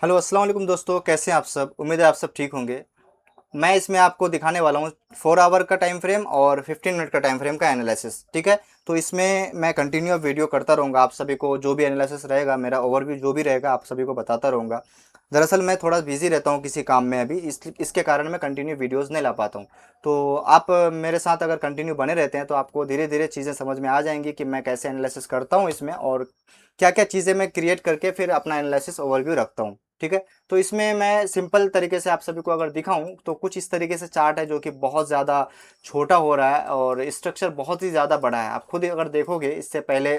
Hello अस्सलाम वालेकुम दोस्तों, कैसे हैं आप सब। उम्मीद है आप सब ठीक होंगे। मैं इसमें आपको दिखाने वाला हूँ 4 आवर का टाइम फ्रेम और 15 मिनट का टाइम फ्रेम का एनालिसिस। ठीक है, तो इसमें मैं कंटिन्यू वीडियो करता रहूँगा, आप सभी को जो भी एनालिसिस रहेगा, मेरा ओवरव्यू जो भी रहेगा, आप सभी को बताता रहूँगा। दरअसल मैं थोड़ा बिजी रहता हूँ किसी काम में अभी, इसके कारण मैं कंटिन्यू वीडियोज़ नहीं ला पाता हूँ। तो आप मेरे साथ अगर कंटिन्यू बने रहते हैं तो आपको धीरे धीरे चीज़ें समझ में आ जाएंगी कि मैं कैसे एनालिसिस करता हूँ इसमें, और क्या क्या चीज़ें मैं क्रिएट करके फिर अपना एनालिसिस ओवरव्यू रखता हूँ। ठीक है, तो इसमें मैं सिंपल तरीके से आप सभी को अगर दिखाऊं तो कुछ इस तरीके से चार्ट है जो कि बहुत ज़्यादा छोटा हो रहा है और स्ट्रक्चर बहुत ही ज़्यादा बड़ा है। आप खुद ही अगर देखोगे, इससे पहले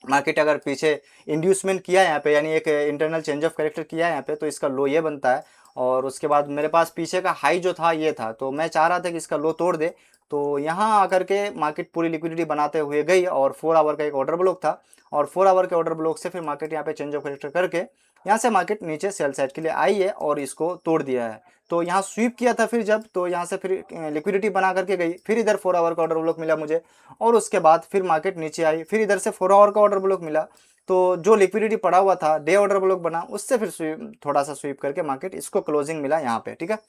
मार्केट अगर पीछे इंड्यूसमेंट किया है यहाँ पे, यानी एक इंटरनल चेंज ऑफ कैरेक्टर किया है यहाँ पे, तो इसका लो ये बनता है। और उसके बाद मेरे पास पीछे का हाई जो था ये था, तो मैं चाह रहा था कि इसका लो तोड़ दे। तो यहाँ आकर के मार्केट पूरी लिक्विडिटी बनाते हुए गई और 4 आवर का एक ऑर्डर ब्लॉक था, और 4 आवर के ऑर्डर ब्लॉक से फिर मार्केट यहाँ पे चेंज ऑफ कैरेक्टर करके यहाँ से मार्केट नीचे सेल साइड के लिए आई है और इसको तोड़ दिया है। तो यहाँ स्वीप किया था फिर जब, तो यहाँ से फिर लिक्विडिटी बना करके गई, फिर इधर 4 आवर का ऑर्डर ब्लॉक मिला मुझे, और उसके बाद फिर मार्केट नीचे आई, फिर इधर से 4 आवर का ऑर्डर ब्लॉक मिला। तो जो लिक्विडिटी पड़ा हुआ था, डे ऑर्डर ब्लॉक बना, उससे फिर स्वीप, थोड़ा सा स्वीप करके मार्केट इसको क्लोजिंग मिला यहाँ पे। ठीक है,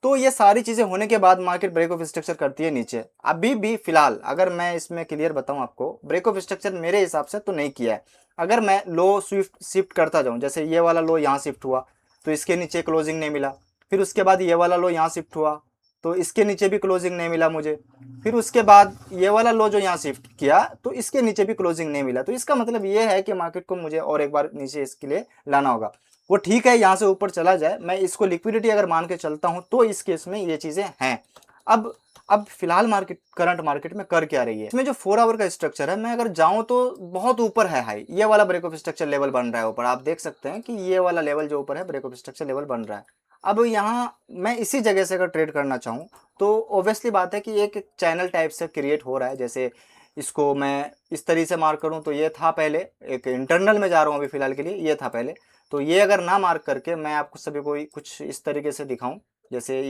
तो ये सारी चीजें होने के बाद मार्केट ब्रेक ऑफ स्ट्रक्चर करती है नीचे। अभी भी फिलहाल अगर मैं इसमें क्लियर बताऊं आपको, ब्रेक ऑफ स्ट्रक्चर मेरे हिसाब से तो नहीं किया है। अगर मैं लो स्विफ्ट शिफ्ट करता जाऊं, जैसे ये वाला लो यहाँ शिफ्ट हुआ तो इसके नीचे क्लोजिंग नहीं मिला, फिर उसके बाद ये वाला लो यहाँ शिफ्ट हुआ तो इसके नीचे भी क्लोजिंग नहीं मिला मुझे, फिर उसके बाद ये वाला लो जो यहाँ शिफ्ट किया तो इसके नीचे भी क्लोजिंग नहीं मिला। तो इसका मतलब ये है कि मार्केट को मुझे और एक बार नीचे इसके लिए लाना होगा। वो ठीक है, यहाँ से ऊपर चला जाए, मैं इसको लिक्विडिटी अगर मान के चलता हूँ तो इस केस में ये चीजें हैं। अब फिलहाल मार्केट, करंट मार्केट में कर क्या रही है, इसमें जो 4 आवर का स्ट्रक्चर है, मैं अगर जाऊं तो बहुत ऊपर है हाई, ये वाला ब्रेक ऑफ स्ट्रक्चर लेवल बन रहा है ऊपर, आप देख सकते हैं कि ये वाला लेवल जो ऊपर है ब्रेक ऑफ स्ट्रक्चर लेवल बन रहा है। अब यहाँ मैं इसी जगह से अगर ट्रेड करना चाहूँ तो ऑब्वियसली बात है कि एक चैनल टाइप से क्रिएट हो रहा है। जैसे इसको मैं इस तरीके से मार्क करूँ तो ये था पहले, एक इंटरनल में जा रहा हूँ अभी फिलहाल के लिए, ये था पहले। तो ये अगर ना मार्क करके मैं आपको सभी को कुछ इस तरीके से दिखाऊं, जैसे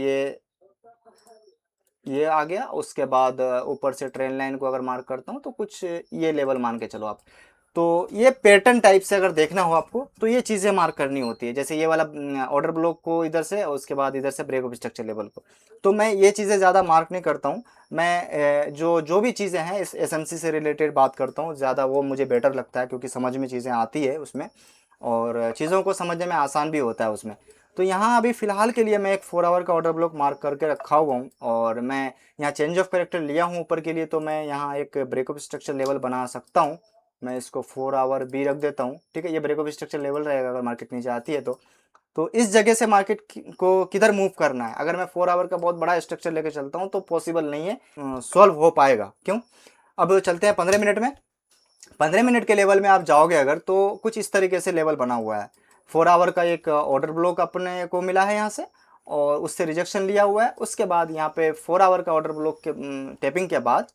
ये आ गया, उसके बाद ऊपर से ट्रेन लाइन को अगर मार्क करता हूँ तो कुछ ये लेवल मान के चलो आप। तो ये पैटर्न टाइप से अगर देखना हो आपको तो ये चीज़ें मार्क करनी होती है, जैसे ये वाला ऑर्डर ब्लॉक को इधर से और उसके बाद इधर से ब्रेक ऑफ स्ट्रक्चर लेवल को। तो मैं ये चीज़ें ज़्यादा मार्क नहीं करता हूँ। मैं जो जो भी चीज़ें हैं इस एसएमसी से रिलेटेड बात करता हूँ ज़्यादा, वो मुझे बेटर लगता है क्योंकि समझ में चीज़ें आती है उसमें, और चीज़ों को समझने में आसान भी होता है उसमें। तो यहाँ अभी फ़िलहाल के लिए मैं एक 4 आवर का ऑर्डर ब्लॉक मार्क करके रखा हुआ हूँ, और मैं यहाँ चेंज ऑफ कैरेक्टर लिया हूँ ऊपर के लिए, तो मैं यहाँ एक ब्रेक ऑफ स्ट्रक्चर लेवल बना सकता हूँ। मैं इसको 4 आवर बी रख देता हूँ। ठीक है, ये ब्रेक ऑफ स्ट्रक्चर लेवल रहेगा अगर मार्केट नीचे आती है तो इस जगह से मार्केट को किधर मूव करना है। अगर मैं 4 आवर का बहुत बड़ा स्ट्रक्चर लेकर चलता हूँ तो पॉसिबल नहीं है, सॉल्व हो पाएगा। क्यों? अब चलते हैं 15 मिनट में। 15 मिनट के लेवल में आप जाओगे अगर, तो कुछ इस तरीके से लेवल बना हुआ है। 4 आवर का एक ऑर्डर ब्लॉक अपने को मिला है यहाँ से, और उससे रिजेक्शन लिया हुआ है। उसके बाद यहाँ पे 4 आवर का ऑर्डर ब्लॉक के टैपिंग के बाद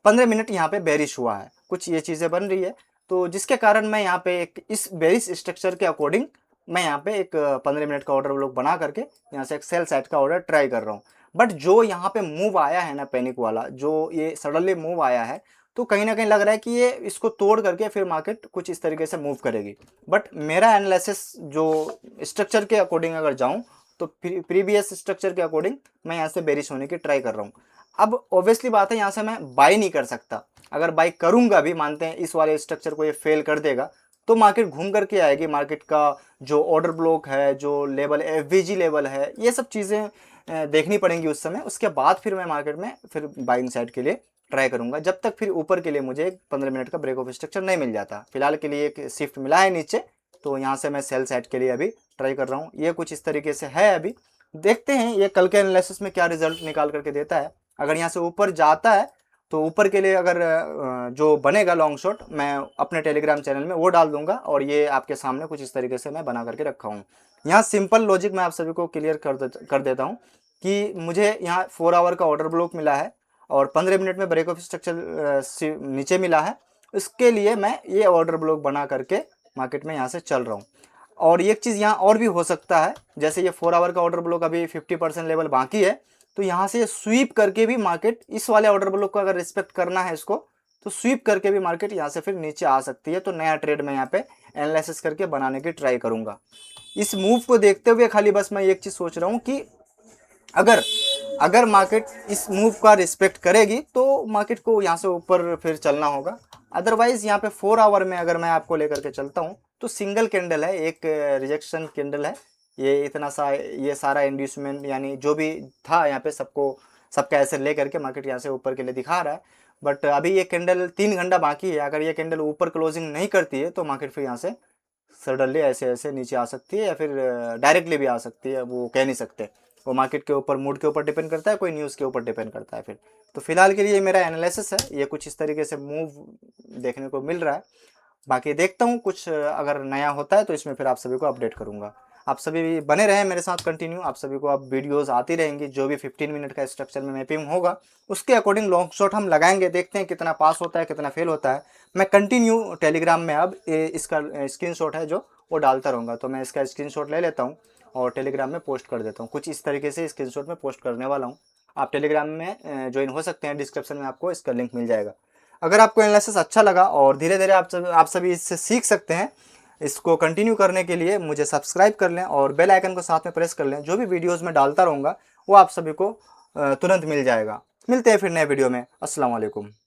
15 मिनट यहाँ पे बेरिश हुआ है, कुछ ये चीज़ें बन रही है। तो जिसके कारण मैं यहाँ पे एक इस बेरिश स्ट्रक्चर के अकॉर्डिंग मैं यहाँ पे एक 15 मिनट का ऑर्डर ब्लॉक बना करके यहाँ से एक सेल साइड का ऑर्डर ट्राई कर रहा हूँ। बट जो यहाँ पे मूव आया है ना, पैनिक वाला जो ये सडनली मूव आया है, तो कहीं ना कहीं लग रहा है कि ये इसको तोड़ करके फिर मार्केट कुछ इस तरीके से मूव करेगी। बट मेरा एनालिसिस जो स्ट्रक्चर के अकॉर्डिंग अगर जाऊं तो प्रीवियस स्ट्रक्चर के अकॉर्डिंग मैं यहाँ से बेरिश होने की ट्राई कर रहा हूँ। अब ऑब्वियसली बात है, यहाँ से मैं बाई नहीं कर सकता। अगर बाई करूंगा भी, मानते हैं इस वाले स्ट्रक्चर को ये फेल कर देगा, तो मार्केट घूम करके आएगी। मार्केट का जो ऑर्डर ब्लॉक है, जो लेवल एफवीजी लेवल है, ये सब चीज़ें देखनी पड़ेंगी उस समय। उसके बाद फिर मैं मार्केट में फिर बाइंग साइड के लिए ट्राई करूंगा, जब तक फिर ऊपर के लिए मुझे एक 15 मिनट का ब्रेक ऑफ स्ट्रक्चर नहीं मिल जाता। फिलहाल के लिए एक शिफ्ट मिला है नीचे, तो यहाँ से मैं सेल साइड के लिए अभी ट्राई कर रहा हूँ। ये कुछ इस तरीके से है। अभी देखते हैं ये कल के एनालिसिस में क्या रिजल्ट निकाल करके देता है। अगर यहाँ से ऊपर जाता है तो ऊपर के लिए अगर जो बनेगा लॉन्ग शॉट, मैं अपने टेलीग्राम चैनल में वो डाल दूंगा, और ये आपके सामने कुछ इस तरीके से मैं बना करके रखा हूँ। यहाँ सिंपल लॉजिक मैं आप सभी को क्लियर कर देता हूँ कि मुझे यहाँ 4 आवर का ऑर्डर ब्लॉक मिला है और 15 मिनट में ब्रेक ऑफ स्ट्रक्चर नीचे मिला है। इसके लिए मैं ये ऑर्डर ब्लॉक बना करके मार्केट में यहाँ से चल रहा हूँ। और एक चीज़ यहाँ और भी हो सकता है, जैसे ये 4 आवर का ऑर्डर ब्लॉक अभी 50% लेवल बाकी है, तो यहाँ से स्वीप करके भी मार्केट इस वाले ऑर्डर ब्लॉक को अगर रिस्पेक्ट करना है इसको, तो स्वीप करके भी मार्केट यहाँ से फिर नीचे आ सकती है। तो नया ट्रेड मैं यहाँ पे एनालिसिस करके बनाने की ट्राई करूँगा। इस मूव को देखते हुए खाली बस मैं एक चीज़ सोच रहा हूँ कि अगर अगर मार्केट इस मूव का रिस्पेक्ट करेगी तो मार्केट को यहाँ से ऊपर फिर चलना होगा। अदरवाइज यहाँ पे 4 आवर में अगर मैं आपको लेकर के चलता हूँ तो सिंगल कैंडल है, एक रिजेक्शन कैंडल है। ये इतना सा ये सारा इंड्यूसमेंट यानी जो भी था यहाँ पे सबका ऐसे ले करके मार्केट यहाँ से ऊपर के लिए दिखा रहा है। बट अभी ये कैंडल 3 घंटा बाकी है, अगर ये कैंडल ऊपर क्लोजिंग नहीं करती है तो मार्केट फिर यहाँ से सडनली ऐसे ऐसे नीचे आ सकती है या फिर डायरेक्टली भी आ सकती है, वो कह नहीं सकते। वो मार्केट के ऊपर, मूड के ऊपर डिपेंड करता है, कोई न्यूज़ के ऊपर डिपेंड करता है फिर। तो फिलहाल के लिए मेरा एनालिसिस है, ये कुछ इस तरीके से मूव देखने को मिल रहा है। बाकी देखता हूँ कुछ अगर नया होता है तो इसमें फिर आप सभी को अपडेट करूँगा। आप सभी भी बने रहें मेरे साथ कंटिन्यू, आप सभी को अब वीडियोस आती रहेंगी। जो भी 15 मिनट का स्ट्रक्चर में मैपिंग होगा उसके अकॉर्डिंग लॉन्ग शॉट हम लगाएंगे, देखते हैं कितना पास होता है कितना फेल होता है। मैं कंटिन्यू टेलीग्राम में अब इसका स्क्रीनशॉट है जो वो डालता रहूँगा, तो मैं इसका स्क्रीनशॉट ले लेता हूँ और टेलीग्राम में पोस्ट कर देता हूँ। कुछ इस तरीके से स्क्रीनशॉट में पोस्ट करने वाला हूँ। आप टेलीग्राम में ज्वाइन हो सकते हैं, डिस्क्रिप्शन में आपको इसका लिंक मिल जाएगा। अगर आपको एनालिसिस अच्छा लगा और धीरे धीरे आप सभी इससे सीख सकते हैं, इसको कंटिन्यू करने के लिए मुझे सब्सक्राइब कर लें और बेल आइकन को साथ में प्रेस कर लें। जो भी वीडियोस मैं डालता रहूँगा वो आप सभी को तुरंत मिल जाएगा। मिलते हैं फिर नए वीडियो में। अस्सलाम वालेकुम।